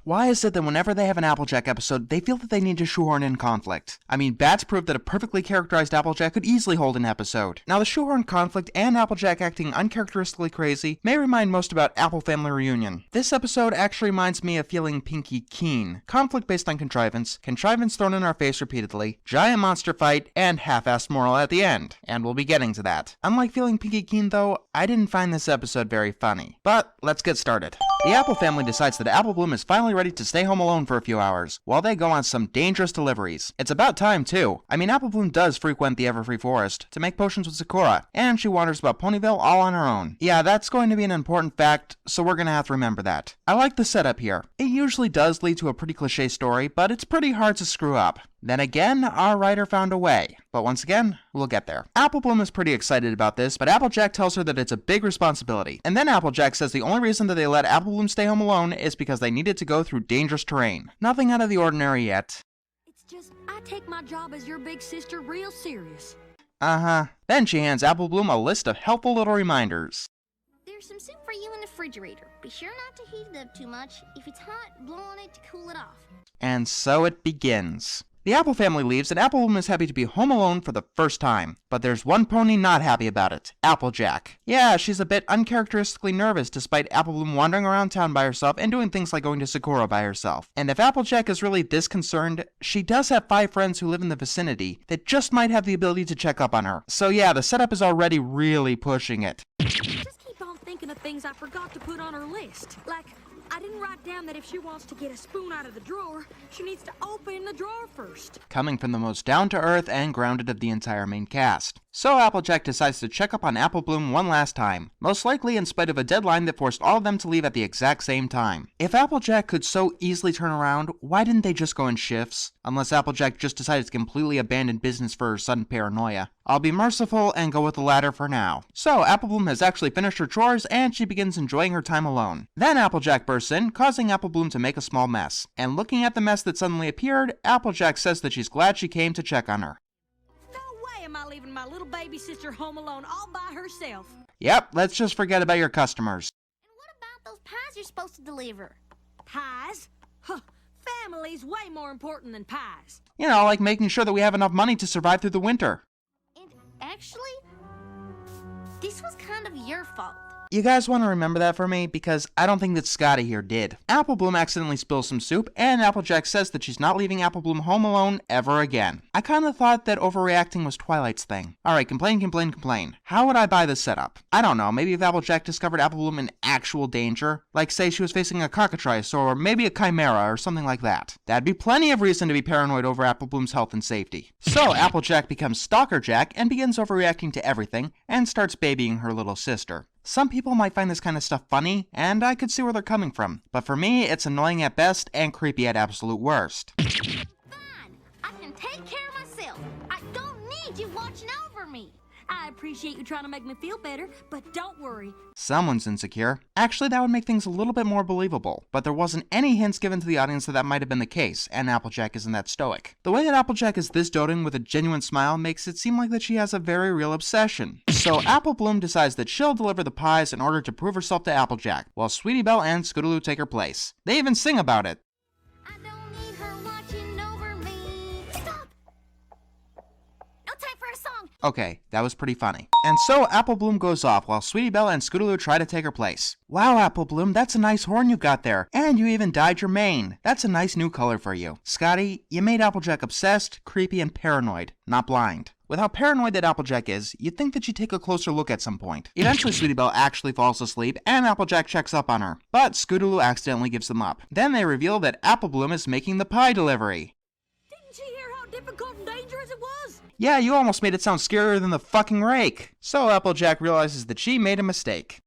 Why is it that whenever they have an Applejack episode, they feel that they need to shoehorn in conflict? I mean, Bats proved that a perfectly characterized Applejack could easily hold an episode. Now, the shoehorn conflict and Applejack acting uncharacteristically crazy may remind most about Apple Family Reunion. This episode actually reminds me of feeling Pinky keen. Conflict based on contrivance thrown in our face repeatedly, giant monster fight, and half-assed moral at the end. And we'll be getting to that. Unlike feeling Pinky keen though, I didn't find this episode very funny. But let's get started. The Apple family decides that Apple Bloom is finally ready to stay home alone for a few hours, while they go on some dangerous deliveries. It's about time too. I mean, Apple Bloom does frequent the Everfree Forest to make potions with Sakura, and she wanders about Ponyville all on her own. Yeah, that's going to be an important fact, so we're gonna have to remember that. I like the setup here. It usually does lead to a pretty cliche story, but it's pretty hard to screw up. Then again, our writer found a way. But once again, we'll get there. Apple Bloom is pretty excited about this, but Applejack tells her that it's a big responsibility. And then Applejack says the only reason that they let Apple Bloom stay home alone is because they needed to go through dangerous terrain. Nothing out of the ordinary yet. It's just, I take my job as your big sister real serious. Then she hands Apple Bloom a list of helpful little reminders. There's some soup for you in the refrigerator. Be sure not to heat it up too much. If it's hot, blow on it to cool it off. And so it begins. The Apple family leaves, and Apple Bloom is happy to be home alone for the first time. But there's one pony not happy about it, Applejack. Yeah, she's a bit uncharacteristically nervous despite Apple Bloom wandering around town by herself and doing things like going to Sakura by herself. And if Applejack is really this concerned, she does have 5 friends who live in the vicinity that just might have the ability to check up on her. So yeah, the setup is already really pushing it. Just keep on thinking of things I forgot to put on her list. Like, I didn't write down that if she wants to get a spoon out of the drawer, she needs to open the drawer first. Coming from the most down-to-earth and grounded of the entire main cast. So Applejack decides to check up on Apple Bloom one last time, most likely in spite of a deadline that forced all of them to leave at the exact same time. If Applejack could so easily turn around, why didn't they just go in shifts? Unless Applejack just decided to completely abandon business for her sudden paranoia. I'll be merciful and go with the latter for now. So Apple Bloom has actually finished her chores and she begins enjoying her time alone. Then Applejack bursts in, causing Apple Bloom to make a small mess. And looking at the mess that suddenly appeared, Applejack says that she's glad she came to check on her. No way am I leaving my little baby sister home alone all by herself. Yep, let's just forget about your customers. And what about those pies you're supposed to deliver? Pies? Huh, family's way more important than pies. You know, like making sure that we have enough money to survive through the winter. And actually, this was kind of your fault. You guys want to remember that for me? Because I don't think that Scotty here did. Apple Bloom accidentally spills some soup, and Applejack says that she's not leaving Apple Bloom home alone ever again. I kinda thought that overreacting was Twilight's thing. Alright, complain. How would I buy this setup? I don't know, maybe if Applejack discovered Apple Bloom in actual danger? Like say she was facing a cockatrice, or maybe a chimera, or something like that. That'd be plenty of reason to be paranoid over Apple Bloom's health and safety. So Applejack becomes Stalker Jack and begins overreacting to everything, and starts babying her little sister. Some people might find this kind of stuff funny, and I could see where they're coming from. But for me, it's annoying at best and creepy at absolute worst. Fine, I can take care of myself. I don't need you watching over me. I appreciate you trying to make me feel better, but don't worry. Someone's insecure. Actually, that would make things a little bit more believable, but there wasn't any hints given to the audience that that might have been the case, and Applejack isn't that stoic. The way that Applejack is this doting with a genuine smile makes it seem like that she has a very real obsession. So Apple Bloom decides that she'll deliver the pies in order to prove herself to Applejack, while Sweetie Belle and Scootaloo take her place. They even sing about it. I don't need her watching over me. Stop! No time for a song. Okay, that was pretty funny. And so Apple Bloom goes off while Sweetie Belle and Scootaloo try to take her place. Wow, Apple Bloom, that's a nice horn you've got there. And you even dyed your mane. That's a nice new color for you. Scotty, you made Applejack obsessed, creepy, and paranoid, not blind. With how paranoid that Applejack is, you'd think that she'd take a closer look at some point. Eventually, Sweetie Belle actually falls asleep, and Applejack checks up on her. But Scootaloo accidentally gives them up. Then they reveal that Apple Bloom is making the pie delivery. Didn't you hear how difficult and dangerous it was? Yeah, you almost made it sound scarier than the fucking rake. So Applejack realizes that she made a mistake.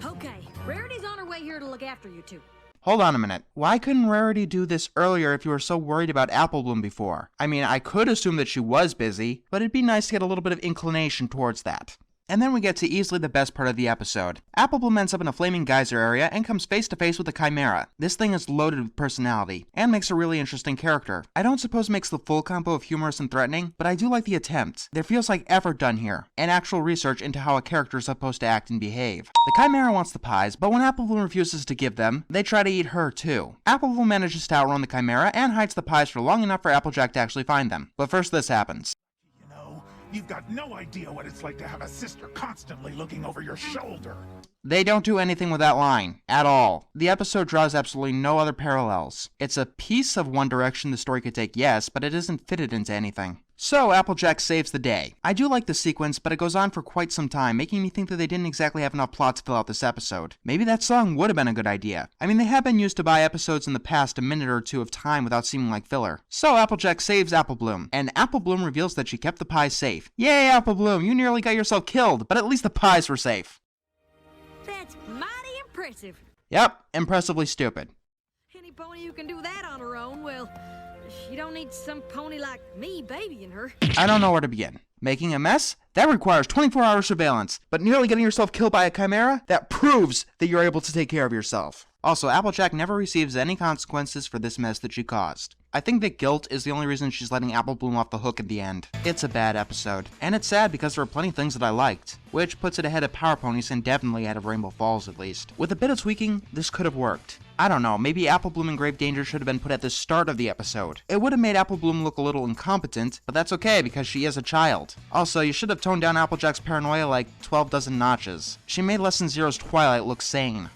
Okay, Rarity's on her way here to look after you two. Hold on a minute. Why couldn't Rarity do this earlier if you were so worried about Apple Bloom before? I mean, I could assume that she was busy, but it'd be nice to get a little bit of inclination towards that. And then we get to easily the best part of the episode. Apple Bloom ends up in a flaming geyser area and comes face to face with the Chimera. This thing is loaded with personality, and makes a really interesting character. I don't suppose it makes the full combo of humorous and threatening, but I do like the attempt. There feels like effort done here, and actual research into how a character is supposed to act and behave. The Chimera wants the pies, but when Apple Bloom refuses to give them, they try to eat her too. Apple Bloom manages to outrun the Chimera and hides the pies for long enough for Applejack to actually find them. But first this happens. You know, you've got no idea what it's like to have a sister constantly looking over your shoulder. They don't do anything with that line, at all. The episode draws absolutely no other parallels. It's a piece of one direction the story could take, yes, but it isn't fitted into anything. So, Applejack saves the day. I do like the sequence, but it goes on for quite some time, making me think that they didn't exactly have enough plot to fill out this episode. Maybe that song would have been a good idea. I mean, they have been used to buy episodes in the past a minute or two of time without seeming like filler. So, Applejack saves Apple Bloom, and Apple Bloom reveals that she kept the pies safe. Yay, Apple Bloom, you nearly got yourself killed, but at least the pies were safe. That's mighty impressive. Yep, impressively stupid. Any pony who can do that on her own, well, she don't need some pony like me babying her. I don't know where to begin. Making a mess? That requires 24-hour surveillance, but nearly getting yourself killed by a Chimera? That proves that you're able to take care of yourself. Also, Applejack never receives any consequences for this mess that she caused. I think that guilt is the only reason she's letting Apple Bloom off the hook at the end. It's a bad episode, and it's sad because there are plenty of things that I liked, which puts it ahead of Power Ponies and definitely ahead of Rainbow Falls at least. With a bit of tweaking, this could have worked. I don't know, maybe Apple Bloom in grave danger should have been put at the start of the episode. It would have made Apple Bloom look a little incompetent, but that's okay because she is a child. Also, you should have toned down Applejack's paranoia like 12 dozen notches. She made Lesson Zero's Twilight look sane.